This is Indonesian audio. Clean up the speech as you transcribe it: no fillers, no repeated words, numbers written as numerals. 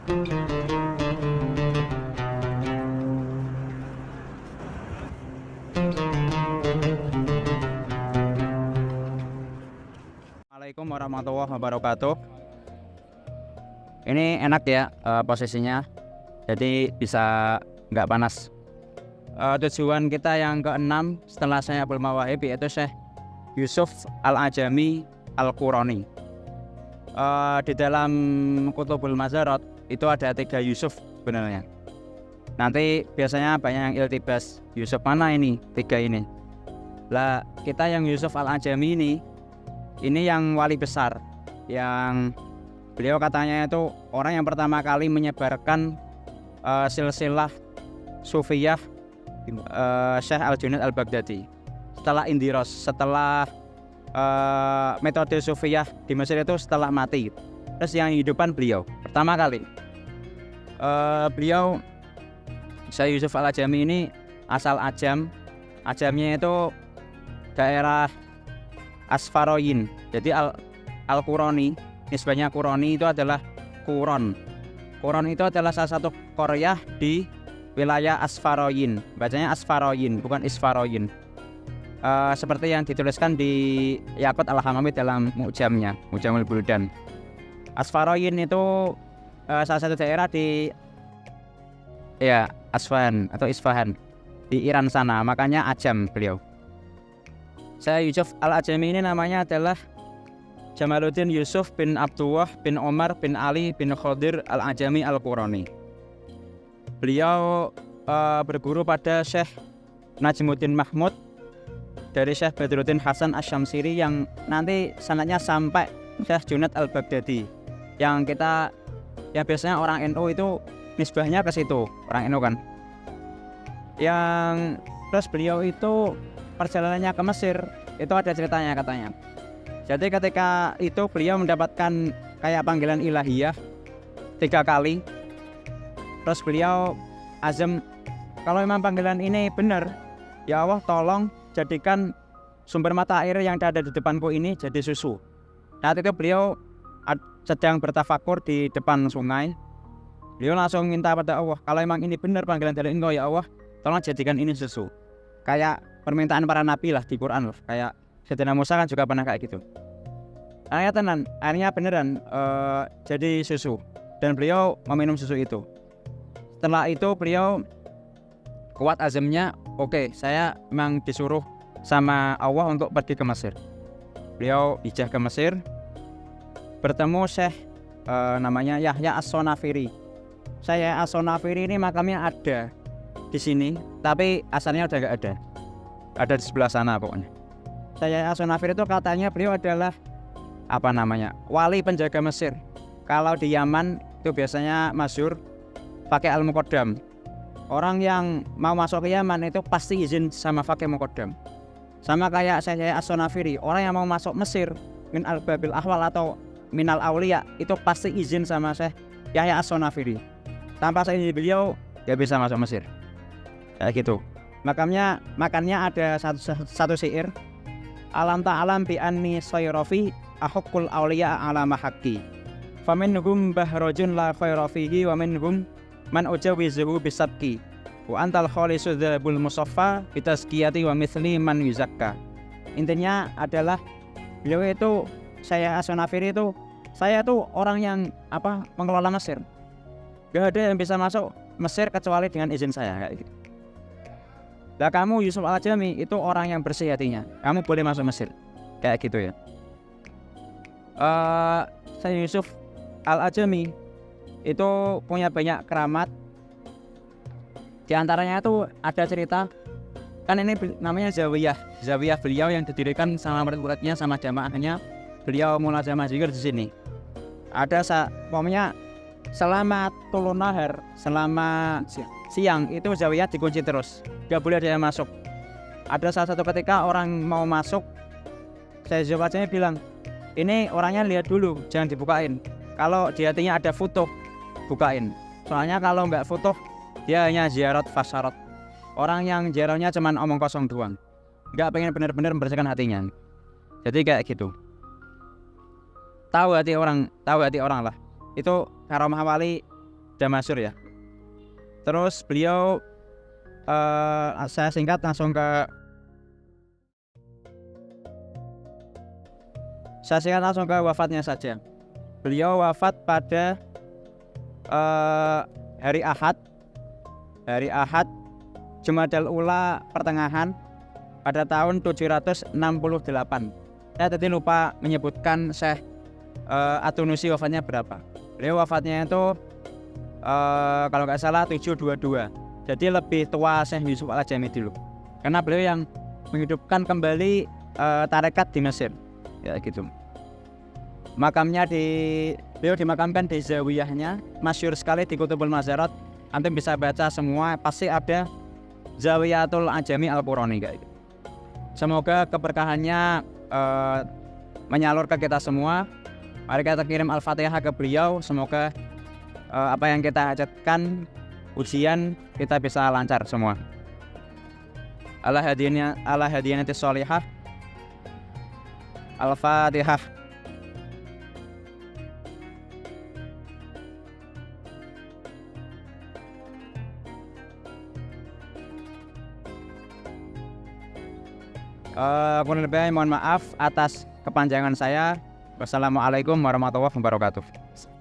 Assalamualaikum warahmatullahi wabarakatuh. Ini enak ya posisinya, jadi bisa nggak panas. Tujuan kita yang keenam setelah saya Abdul Mawahib yaitu Syekh Yusuf Al-Ajami Al-Qurani. Di dalam Kutubul Mazarat itu ada 3 Yusuf sebenarnya. Nanti biasanya banyak yang iltibas, Yusuf mana ini 3 ini. Lah kita yang Yusuf Al-Ajami ini yang wali besar, yang beliau katanya itu orang yang pertama kali menyebarkan silsilah Sufiyah Syekh Al-Junaid Al-Baghdadi. Setelah Indiros, setelah metode Sufiyah di Mesir itu setelah mati. Terus yang hidupan beliau pertama kali. Beliau Syekh Yusuf Al-Ajami ini asal Ajam. Ajamnya itu daerah Asfaroyin. Jadi Al-Qurani, nisbahnya Qurani itu adalah Quron. Quron itu adalah salah satu qaryah di wilayah Asfaroyin. Bacanya Asfaroyin, bukan Isfaroyin. Seperti yang dituliskan di Yaqut Al-Hamawi dalam Mu'jamnya, Mu'jamul Buldan. Asfaroyin itu salah satu daerah di Asfahan atau Isfahan di Iran sana, makanya Ajam beliau. Saya Yusuf Al-Ajami ini namanya adalah Jamaluddin Yusuf bin Abdullah bin Omar bin Ali bin Khodir Al-Ajami Al-Qurani. Beliau berguru pada Syekh Najmuddin Mahmud dari Syekh Badruddin Hasan Asy-Syamsiri yang nanti sanadnya sampai Syekh Junaid Al-Baghdadi. Yang kita biasanya orang NU itu nisbahnya ke situ, orang NU kan. Yang terus beliau itu perjalanannya ke Mesir itu ada ceritanya katanya. Jadi ketika itu beliau mendapatkan kayak panggilan ilahiyah 3 kali. Terus beliau azam, kalau memang panggilan ini benar, ya Allah tolong jadikan sumber mata air yang ada di depanku ini jadi susu. Saat itu beliau sedang bertafakur di depan sungai. Beliau langsung minta pada Allah, kalau memang ini benar panggilan dari Engkau ya Allah, tolong jadikan ini susu. Kayak permintaan para nabi lah di Quran loh. Kayak Sayyidina Musa kan juga pernah kayak gitu. Akhirnya beneran jadi susu. Dan beliau meminum susu itu. Setelah itu beliau kuat azamnya, oke, saya memang disuruh sama Allah untuk pergi ke Mesir. Beliau hijrah ke Mesir, bertemu Syekh namanya Yahya As-Sonafiri. Syekh As-Sonafiri ini makamnya ada di sini, tapi asalnya udah nggak ada. Ada di sebelah sana pokoknya. Syekh As-Sonafiri itu katanya beliau adalah wali penjaga Mesir. Kalau di Yaman itu biasanya masyhur pakai al-muqaddam. Orang yang mau masuk ke Yaman itu pasti izin sama pakai muqaddam. Sama kayak Syekh As-Sonafiri, orang yang mau masuk Mesir min al-babil ahwal atau minal auliya itu pasti izin sama Syekh Yahya As-Sonafiri. Tanpa izin beliau nggak bisa masuk Mesir. Kayak gitu. Makannya ada satu syair. Alam ta'alam bi anni sayrafi ahqqul auliya ala mahaqi. Faminhum bahrajun la khayra fihi wa minhum man ujawizuhu bisabqi. Wa antal khalisu dzabul musaffa bitazkiyati wa mithli man yuzakka. Intinya adalah beliau itu, saya As-Sonafiri itu, saya tuh orang yang mengelola Mesir. Gak ada yang bisa masuk Mesir kecuali dengan izin saya kayak gitu. Lah kamu Yusuf Al-Ajami itu orang yang bersih hatinya, kamu boleh masuk Mesir kayak gitu ya. Saya Yusuf Al-Ajami itu punya banyak keramat. Di antaranya itu ada cerita, kan ini namanya Zawiyah beliau yang didirikan sama murid-muridnya sama jamaahnya. Beliau mulai jamaah zikir di sini. Ada pokoknya selama tulun nahar, selama siang itu Zawiyah dikunci terus, gak boleh ada yang masuk. Ada salah satu ketika orang mau masuk, saya Al-Ajami bilang, ini orangnya lihat dulu, jangan dibukain. Kalau di hatinya ada foto, bukain. Soalnya kalau nggak foto, dia hanya ziarat fasyarat. Orang yang ziarahnya cuma omong kosong doang, nggak pengen benar-benar membersihkan hatinya. Jadi kayak gitu. Tahu hati orang lah. Itu karomah wali sudah masyhur ya. Terus beliau saya singkat langsung ke wafatnya saja. Beliau wafat pada hari Ahad Jumadal Ula pertengahan pada tahun 768. Saya tadi lupa menyebutkan Syekh At-Tunusi wafatnya berapa. Beliau wafatnya itu kalau nggak salah 722. Jadi lebih tua Syekh Yusuf Al-Ajami dulu. Karena beliau yang menghidupkan kembali tarekat di Mesir. Ya gitu. Beliau dimakamkan di zawiyahnya, masyhur sekali di Kutubul Mazarat. Antum bisa baca semua, pasti ada Zawiyatul Ajami Al-Qurani kayak gitu. Semoga keberkahannya menyalur ke kita semua. Mari kita kirim Al-Fatihah ke beliau. Semoga apa yang kita hajatkan, ujian kita bisa lancar semua. Ala hadiyanatis sholihah. Al-Fatihah. Kurang lebih mohon maaf atas kepanjangan saya. Wassalamualaikum warahmatullahi wabarakatuh.